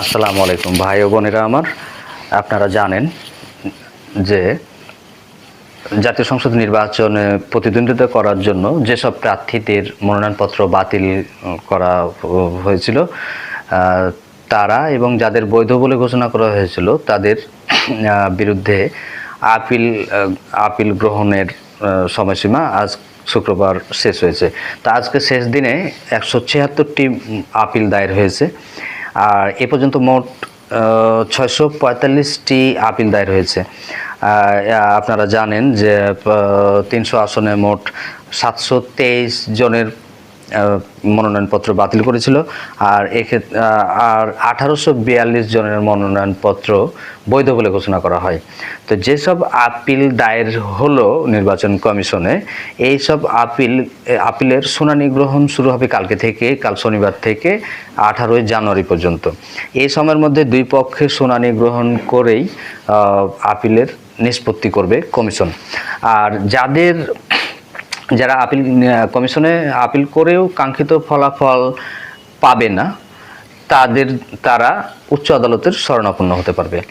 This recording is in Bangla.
আসসালামু আলাইকুম ভাই ও বোনেরা আমার। আপনারা জানেন যে জাতীয় সংসদ নির্বাচনে প্রতিদ্বন্দ্বিতা করার জন্য যেসব প্রার্থীদের মনোনয়নপত্র বাতিল করা হয়েছিল, তারা এবং যাদের বৈধ বলে ঘোষণা করা হয়েছিল তাদের বিরুদ্ধে আপিল গ্রহণের সময়সীমা আজ শুক্রবার শেষ হয়েছে। তা আজকে শেষ দিনে 176টি আপিল দায়ের হয়েছে। আর এ পর্যন্ত মোট 645টি আপিল দায়ের হয়েছে। আপনারা জানেন যে 300 আসনে মোট 723 জনের মনোনয়নপত্র বাতিল করেছিল, আর এক্ষেত্রে 1842 জনের মনোনয়নপত্র বৈধ বলে ঘোষণা করা হয়। তো যেসব আপিল দায়ের হলো নির্বাচন কমিশনে, এই সব আপিলের শুনানি গ্রহণ শুরু হবে কাল শনিবার থেকে 18 জানুয়ারি পর্যন্ত। এই সময়ের মধ্যে দুই পক্ষের শুনানি গ্রহণ করেই আপিলের নিষ্পত্তি করবে কমিশন। আর যারা কমিশনে আপিল করেও কাঙ্ক্ষিত ফলাফল পাবে না, তারা উচ্চ আদালতের শরণাপন্ন হতে পারবে।